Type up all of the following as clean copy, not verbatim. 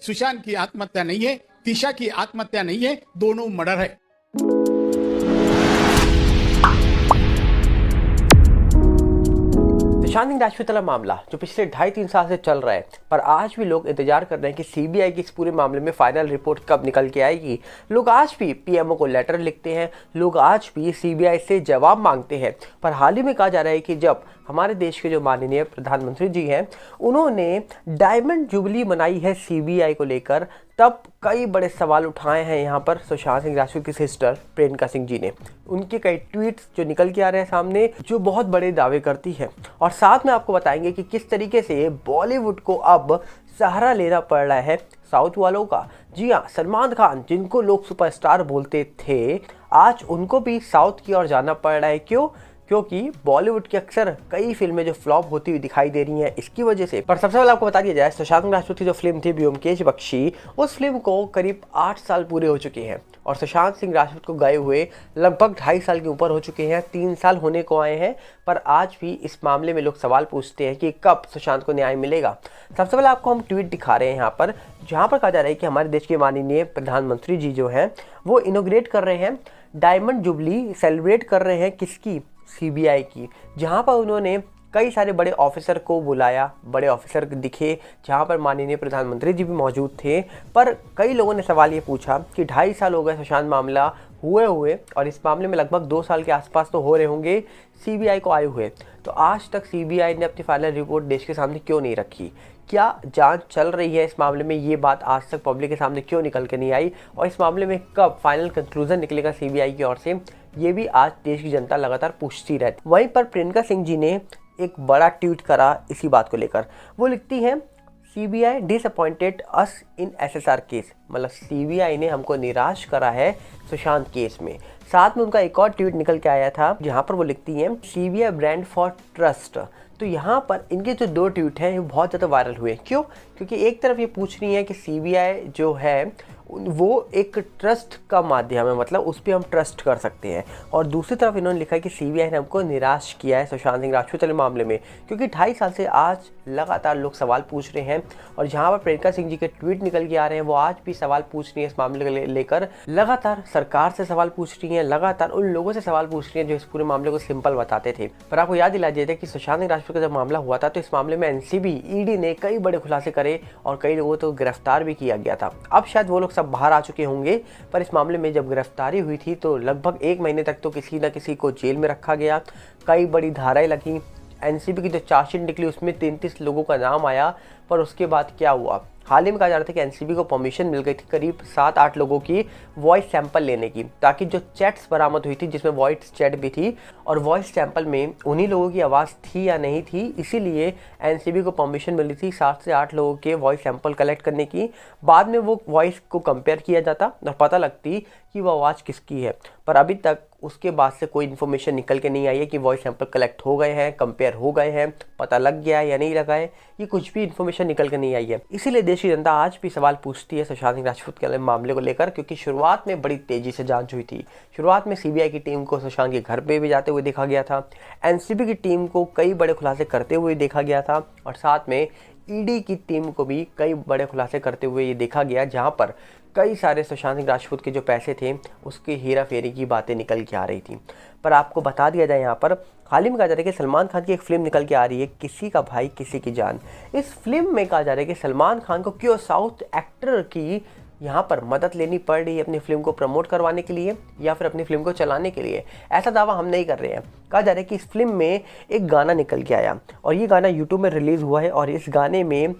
सुशांत की आत्महत्या नहीं है, तिशा की आत्महत्या नहीं है, दोनों मर्डर है। सुशांत सिंह राजपूत वाला मामला जो पिछले 2.5-3 साल से चल रहा है, पर आज भी लोग इंतजार कर रहे हैं कि सीबीआई की इस पूरे मामले में फाइनल रिपोर्ट कब निकल के आएगी। लोग आज भी पीएमओ को लेटर लिखते हैं, लोग आज भी सीबीआई से जवाब मांगते हैं। पर हाल ही में कहा जा रहा है कि जब हमारे देश के जो माननीय प्रधानमंत्री जी हैं, उन्होंने डायमंड जुबली मनाई है सीबीआई को लेकर, तब कई बड़े सवाल उठाए हैं यहाँ पर सुशांत सिंह राजपूत की सिस्टर प्रियंका सिंह जी ने। उनके कई ट्वीट्स जो निकल के आ रहे हैं सामने, जो बहुत बड़े दावे करती है। और साथ में आपको बताएंगे कि किस तरीके से बॉलीवुड को अब सहारा लेना पड़ रहा है साउथ वालों का। जी हाँ, सलमान खान जिनको लोग सुपरस्टार बोलते थे, आज उनको भी साउथ की ओर जाना पड़ रहा है। क्यों? क्योंकि बॉलीवुड की अक्सर कई फिल्में जो फ्लॉप होती हुई दिखाई दे रही हैं इसकी वजह से। पर सबसे पहले आपको बता दिया जाए, सुशांत सिंह राजपूत की जो फिल्म थी ब्योमकेश बख्शी, उस फिल्म को करीब 8 साल पूरे हो चुके हैं और सुशांत सिंह राजपूत को गए हुए लगभग 2.5 साल के ऊपर हो चुके हैं, 3 साल होने को आए हैं। पर आज भी इस मामले में लोग सवाल पूछते हैं कि कब सुशांत को न्याय मिलेगा। सबसे पहले आपको हम ट्वीट दिखा रहे हैं यहाँ पर, जहाँ पर कहा जा रहा है कि हमारे देश के माननीय प्रधानमंत्री जी जो हैं वो इनोग्रेट कर रहे हैं, डायमंड जुबली सेलिब्रेट कर रहे हैं किसकी? सीबीआई की। जहां पर उन्होंने कई सारे बड़े ऑफिसर को बुलाया, बड़े ऑफिसर दिखे, जहां पर माननीय प्रधानमंत्री जी भी मौजूद थे। पर कई लोगों ने सवाल ये पूछा कि 2.5 साल हो गए सुशांत मामला हुए और इस मामले में लगभग 2 साल के आसपास तो हो रहे होंगे सीबीआई को आए हुए, तो आज तक सीबीआई ने अपनी फाइनल रिपोर्ट देश के सामने क्यों नहीं रखी? क्या जांच चल रही है इस मामले में? ये बात आज तक पब्लिक के सामने क्यों निकल के नहीं आई? और इस मामले में कब फाइनल कंक्लूजन निकलेगा सीबीआई की ओर से? ये भी आज देश की जनता लगातार पूछती रहती। वहीं पर प्रियंका सिंह जी ने एक बड़ा ट्वीट करा इसी बात को लेकर। वो लिखती हैं, सीबीआई डिसअपॉइंटेड अस इन एसएसआर केस, मतलब सीबीआई ने हमको निराश करा है सुशांत केस में। साथ में उनका एक और ट्वीट निकल के आया था जहां पर वो लिखती हैं, सीबीआई ब्रांड फॉर ट्रस्ट। तो यहाँ पर इनके जो 2 ट्वीट हैं वो बहुत ज़्यादा वायरल हुए। क्यों? क्योंकि एक तरफ ये पूछ रही है कि सीबीआई जो है वो एक ट्रस्ट का माध्यम है, मतलब उस पर हम ट्रस्ट कर सकते हैं, और दूसरी तरफ इन्होंने लिखा है कि सीबीआई ने हमको निराश किया है सुशांत सिंह राजपूत वाले मामले में। क्योंकि 2.5 साल से आज लगातार लोग सवाल पूछ रहे हैं और जहां पर प्रियंका सिंह जी के ट्वीट निकल के आ रहे हैं, वो आज भी सवाल पूछ रही है इस मामले को लेकर। लगातार सरकार से सवाल पूछ रही हैं, लगातार उन लोगों से सवाल पूछ रही हैं जो इस पूरे मामले को सिंपल बताते थे। पर आपको याद दिला दिया था कि सुशांत सिंह राजपूत का जब मामला हुआ था तो इस मामले में एनसीबी, ईडी ने कई बड़े खुलासे करे और कई लोगों को गिरफ्तार भी किया गया था। अब शायद वो लोग सब बाहर आ चुके होंगे, पर इस मामले में जब गिरफ्तारी हुई थी तो लगभग 1 महीने तक तो किसी न किसी को जेल में रखा गया, कई बड़ी धाराएं लगी। एनसीबी की जो चार्जशीट निकली उसमें 33 लोगों का नाम आया। पर उसके बाद क्या हुआ? हाल ही में कहा जा रहा था कि एनसीबी को परमिशन मिल गई थी करीब 7-8 लोगों की वॉइस सैंपल लेने की, ताकि जो चैट्स बरामद हुई थी जिसमें वॉइस चैट भी थी और वॉइस सैंपल में उन्हीं लोगों की आवाज़ थी या नहीं थी, इसीलिए एनसीबी को परमिशन मिली थी 7 से 8 लोगों के वॉइस सैंपल कलेक्ट करने की। बाद में वो वॉइस को कंपेयर किया जाता और पता लगती कि वो आवाज़ किसकी है। पर अभी तक उसके बाद से कोई इन्फॉर्मेशन निकल के नहीं आई है कि वॉइस सैंपल कलेक्ट हो गए हैं, कंपेयर हो गए हैं, पता लग गया है या नहीं लगा है, ये कुछ भी इन्फॉर्मेशन निकल के नहीं आई है। इसीलिए देश की जनता आज भी सवाल पूछती है सुशांत सिंह राजपूत के मामले को लेकर, क्योंकि शुरुआत में बड़ी तेजी से जांच हुई थी। शुरुआत में सीबीआई की टीम को सुशांत के घर पे भी जाते हुए देखा गया था, एनसीबी की टीम को कई बड़े खुलासे करते हुए देखा गया था और साथ में ईडी की टीम को भी कई बड़े खुलासे करते हुए ये देखा गया, जहां पर कई सारे सुशांत सिंह राजपूत के जो पैसे थे उसकी हेरा फेरी की बातें निकल के आ रही थी। पर आपको बता दिया जाए, यहाँ पर हाल ही में कहा जा रहा है कि सलमान खान की एक फिल्म निकल के आ रही है, किसी का भाई किसी की जान। इस फिल्म में कहा जा रहा है कि सलमान खान को क्यों साउथ एक्टर की यहाँ पर मदद लेनी पड़ रही है अपनी फिल्म को प्रमोट करवाने के लिए या फिर अपनी फिल्म को चलाने के लिए। ऐसा दावा हम नहीं कर रहे हैं। कहा जा रहा है कि इस फिल्म में एक गाना निकल के आया और ये गाना यूट्यूब में रिलीज़ हुआ है और इस गाने में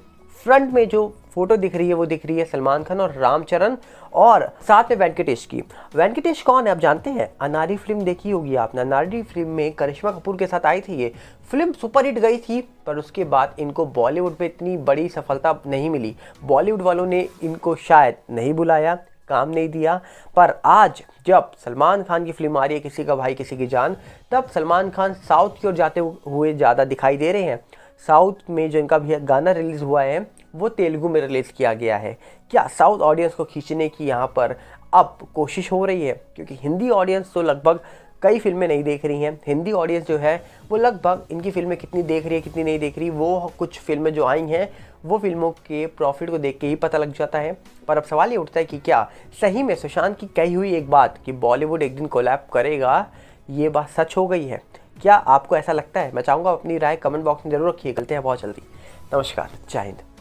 फ्रंट में जो फोटो दिख रही है वो दिख रही है सलमान खान और रामचरण और साथ में वेंकटेश की। वेंकटेश कौन है आप जानते हैं? अनारी फिल्म देखी होगी आपने। अनारी फिल्म में करिश्मा कपूर के साथ आई थी। ये फिल्म सुपरहिट गई थी, पर उसके बाद इनको बॉलीवुड पे इतनी बड़ी सफलता नहीं मिली। बॉलीवुड वालों ने इनको शायद नहीं बुलाया, काम नहीं दिया। पर आज जब सलमान खान की फिल्म आ रही है किसी का भाई किसी की जान, तब सलमान खान साउथ की ओर जाते हुए ज़्यादा दिखाई दे रहे हैं। साउथ में जो इनका भी गाना रिलीज़ हुआ है वो तेलुगु में रिलीज़ किया गया है। क्या साउथ ऑडियंस को खींचने की यहाँ पर अब कोशिश हो रही है? क्योंकि हिंदी ऑडियंस तो लगभग कई फिल्में नहीं देख रही हैं। हिंदी ऑडियंस जो है वो लगभग इनकी फिल्में कितनी देख रही है कितनी नहीं देख रही, वो कुछ फिल्में जो आई हैं वो फिल्मों के प्रॉफिट को देख के ही पता लग जाता है। पर अब सवाल ये उठता है कि क्या सही में सुशांत की कही हुई एक बात कि बॉलीवुड एक दिन कोलैब करेगा, ये बात सच हो गई है? क्या आपको ऐसा लगता है? मैं चाहूँगा अपनी राय कमेंट बॉक्स में जरूर रखिए। मिलते हैं बहुत जल्दी। नमस्कार, जय हिंद।